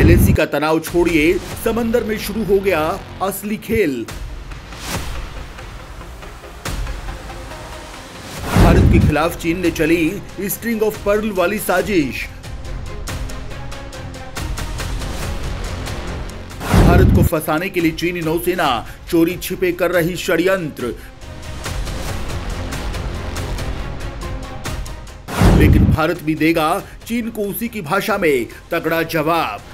LAC का तनाव छोड़िए, समंदर में शुरू हो गया असली खेल। भारत के खिलाफ चीन ने चली स्ट्रिंग ऑफ पर्ल वाली साजिश। भारत को फंसाने के लिए चीनी नौसेना चोरी छिपे कर रही षड्यंत्र। लेकिन भारत भी देगा चीन को उसी की भाषा में तगड़ा जवाब।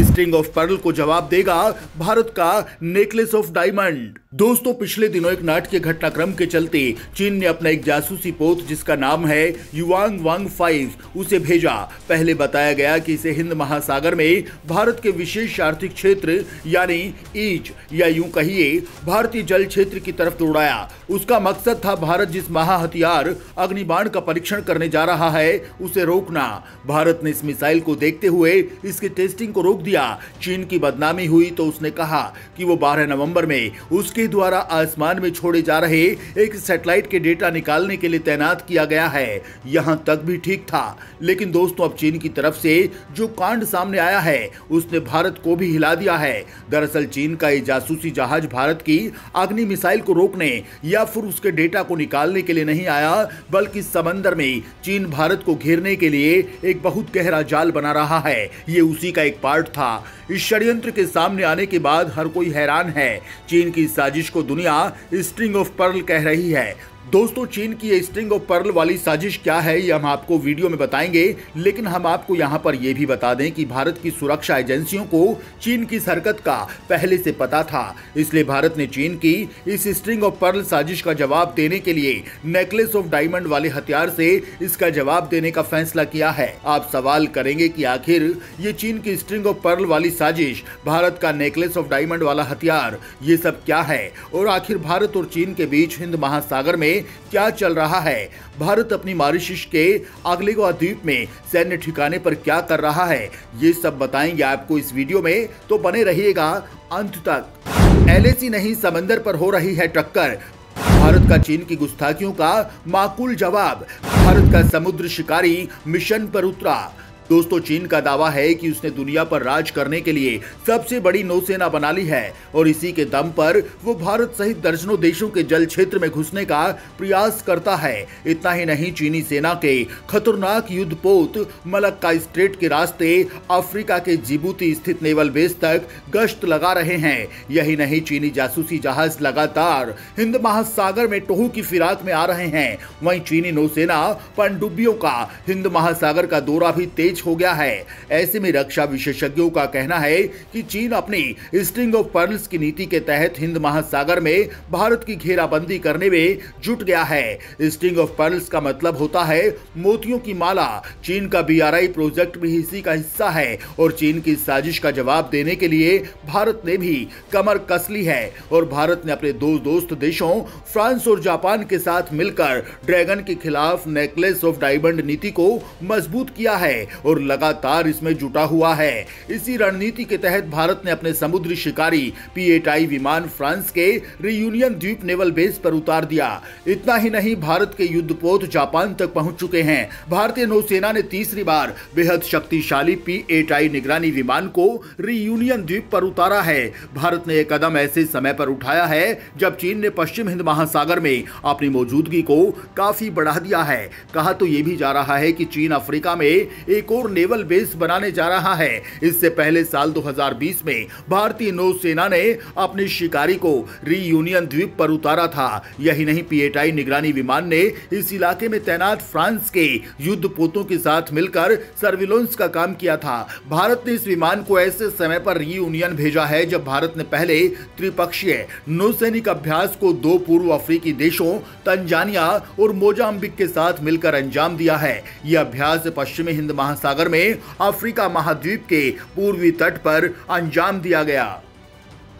स्ट्रिंग ऑफ पर्ल को जवाब देगा भारत का नेकलेस ऑफ डायमंड। दोस्तों, पिछले दिनों एक नाटकीय घटनाक्रम के चलते चीन ने अपना एक जासूसी पोत जिसका नाम है युआंग वांग 5 उसे भेजा। पहले बताया गया कि इसे हिंद महासागर में भारत के विशेष आर्थिक क्षेत्र यानी ईच या यूं कहिए भारतीय जल क्षेत्र की तरफ दौड़ाया। उसका मकसद था भारत जिस महा हथियार अग्निबाण का परीक्षण करने जा रहा है उसे रोकना। भारत ने इस मिसाइल को देखते हुए इसकी टेस्टिंग को रोक दिया। चीन की बदनामी हुई तो उसने कहा कि वो 12 नवंबर में उसके द्वारा आसमान में छोड़े जा रहे एक सैटेलाइट के डेटा निकालने के लिए तैनात किया गया है। यहां तक भी ठीक था, लेकिन दोस्तों अब चीन की तरफ से जो कांड सामने आया है उसने भारत को भी हिला दिया है। दरअसल चीन का ये जासूसी जहाज भारत की अग्नि मिसाइल को रोकने या फिर उसके डेटा को निकालने के लिए नहीं आया, बल्कि समंदर में चीन भारत को घेरने के लिए एक बहुत गहरा जाल बना रहा है। ये उसी का एक पार्ट था। इस षड्यंत्र के सामने आने के बाद हर कोई हैरान है। चीन की साजिश को दुनिया स्ट्रिंग ऑफ पर्ल कह रही है। दोस्तों, चीन की ये स्ट्रिंग ऑफ पर्ल वाली साजिश क्या है ये हम आपको वीडियो में बताएंगे, लेकिन हम आपको यहां पर यह भी बता दें कि भारत की सुरक्षा एजेंसियों को चीन की इस हरकत का पहले से पता था। इसलिए भारत ने चीन की इस स्ट्रिंग ऑफ पर्ल साजिश का जवाब देने के लिए नेकलेस ऑफ डायमंड वाले हथियार से इसका जवाब देने का फैसला किया है। आप सवाल करेंगे कि आखिर ये चीन की स्ट्रिंग ऑफ पर्ल वाली साजिश, भारत का नेकलेस ऑफ डायमंड वाला हथियार, ये सब क्या है और आखिर भारत और चीन के बीच हिंद महासागर में क्या चल रहा है। भारत अपनी मॉरिशस के अगलेगा द्वीप में सैन्य ठिकाने पर क्या कर रहा है, ये सब बताएंगे आपको इस वीडियो में, तो बने रहिएगा अंत तक। एलएसी नहीं, समंदर पर हो रही है टक्कर। भारत का चीन की गुस्ताखियों का माकूल जवाब। भारत का समुद्र शिकारी मिशन पर उतरा। दोस्तों, चीन का दावा है कि उसने दुनिया पर राज करने के लिए सबसे बड़ी नौसेना बना ली है और इसी के दम पर वो भारत सहित दर्जनों देशों के जल क्षेत्र में घुसने का प्रयास करता है। इतना ही नहीं, चीनी सेना के खतरनाक युद्धपोत मलक्का स्ट्रेट के रास्ते अफ्रीका के जिबूती स्थित नेवल बेस तक गश्त लगा रहे हैं। यही नहीं, चीनी जासूसी जहाज लगातार हिंद महासागर में टोह की फिराक में आ रहे हैं। वहीं चीनी नौसेना पनडुब्बियों का हिंद महासागर का दौरा भी तेज हो गया है। ऐसे में रक्षा विशेषज्ञों का कहना है कि चीन अपनी स्ट्रिंग ऑफ पर्ल्स की नीति के तहत हिंद महासागर में भारत की घेराबंदी करने में जुट गया है। स्ट्रिंग ऑफ पर्ल्स का मतलब होता है मोतियों की माला। चीन का बीआरआई प्रोजेक्ट भी इसी का हिस्सा है और चीन की साजिश का जवाब देने के लिए भारत ने भी कमर कस ली है और भारत ने अपने दो दोस्त देशों फ्रांस और जापान के साथ मिलकर ड्रैगन के खिलाफ नेकलेस ऑफ डायमंड नीति को मजबूत किया है और लगातार इसमें जुटा हुआ है। इसी रणनीति के तहत भारत ने अपने समुद्री शिकारी P-8I विमान फ्रांस के रियूनियन द्वीप नेवल बेस पर उतार दिया। इतना ही नहीं, भारत के युद्धपोत जापान तक पहुंच चुके हैं। भारतीय नौसेना ने तीसरी बार बेहद शक्तिशाली P-8I निगरानी विमान को रियूनियन द्वीप पर उतारा है। भारत ने यह कदम ऐसे समय पर उठाया है जब चीन ने पश्चिम हिंद महासागर में अपनी मौजूदगी को काफी बढ़ा दिया है। कहा तो यह भी जा रहा है कि चीन अफ्रीका में एक और नेवल बेस बनाने जा रहा है। इससे पहले साल 2020 में भारतीय नौसेना ने अपने शिकारी को रियूनियन द्वीप पर उतारा था। यही नहीं, P-8I निगरानी विमान ने इस इलाके में तैनात फ्रांस के युद्धपोतों के साथ मिलकर सर्विलांस का काम किया था। भारत ने इस विमान को ऐसे समय पर रियूनियन भेजा है जब भारत ने पहले त्रिपक्षीय नौसैनिक अभ्यास को दो पूर्व अफ्रीकी देशों तंजानिया और मोजाम्बिक के साथ मिलकर अंजाम दिया है। यह अभ्यास पश्चिमी हिंद महासागर में अफ्रीका महाद्वीप के पूर्वी तट पर अंजाम दिया गया।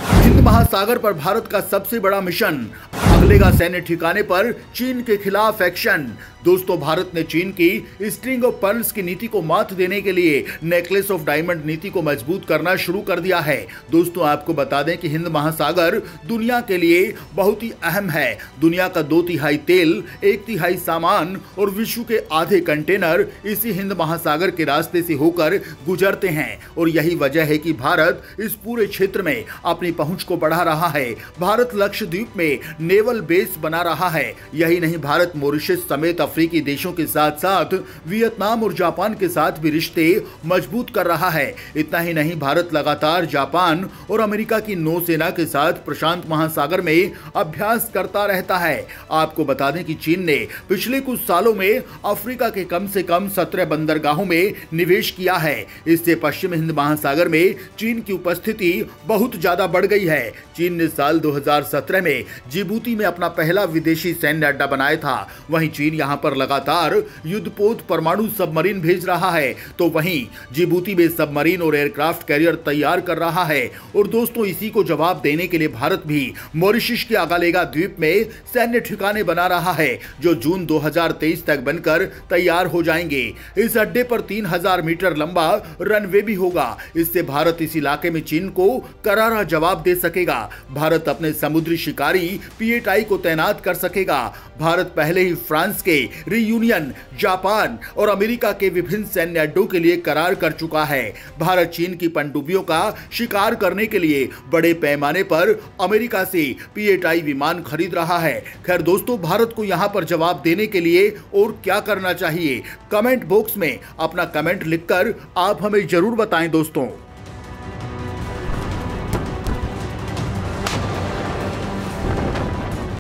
हिंद महासागर पर भारत का सबसे बड़ा मिशन, अगलेगा सैन्य ठिकाने पर चीन के खिलाफ एक्शन। दोस्तों, भारत ने चीन की स्ट्रिंग ऑफ पर्ल्स की नीति को मात देने के लिए नेकलेस ऑफ डायमंड नीति को मजबूत करना शुरू कर दिया है। दोस्तों, आपको बता दें कि हिंद महासागर दुनिया के लिए बहुत ही अहम है। दुनिया का 2/3 तेल, 1/3 सामान और विश्व के आधे कंटेनर इसी हिंद महासागर के रास्ते से होकर गुजरते हैं और यही वजह है कि भारत इस पूरे क्षेत्र में अपनी पहुंच को बढ़ा रहा है। भारत लक्षद्वीप में नेवल बेस बना रहा है। यही नहीं, भारत मॉरिशस समेत अफ्रीकी देशों के साथ साथ वियतनाम और जापान के साथ भी रिश्ते मजबूत कर रहा है। इतना ही नहीं, भारत लगातार जापान और अमेरिका की नौसेना के साथ प्रशांत महासागर में अभ्यास करता रहता है। आपको बता दें कि चीन ने पिछले कुछ सालों में अफ्रीका के कम से कम 17 बंदरगाहों में निवेश किया है। इससे पश्चिम हिंद महासागर में चीन की उपस्थिति बहुत ज्यादा बढ़ गई है। चीन ने साल 2017 में जिबूती में अपना पहला विदेशी सैन्य अड्डा बनाया था। वहीं चीन यहां पर लगातार युद्धपोत परमाणु सबमरीन भेज रहा है, तो वहीं जिबूती में सबमरीन और एयरक्राफ्ट कैरियर तैयार कर रहा है। और दोस्तों, इसी को जवाब देने के लिए भारत भी मॉरिशस के अगालेगा द्वीप में सैन्य ठिकाने बना रहा है, जो जून 2023 तक बनकर तैयार हो जाएंगे। इस अड्डे पर 3000 मीटर लंबा रनवे भी होगा। इससे भारत इस इलाके में चीन को करारा जवाब दे सकेगा। भारत अपने समुद्री शिकारी पीएटाई को तैनात कर सकेगा। भारत पहले ही फ्रांस के रियूनियन, जापान और अमेरिका के विभिन्न सैन्य अड्डों के लिए करार कर चुका है। भारत चीन की पनडुब्बियों का शिकार करने के लिए बड़े पैमाने पर अमेरिका से पीएटाई विमान खरीद रहा है। खैर दोस्तों, भारत को यहां पर जवाब देने के लिए और क्या करना चाहिए, कमेंट बॉक्स में अपना कमेंट लिखकर आप हमें जरूर बताएं दोस्तों।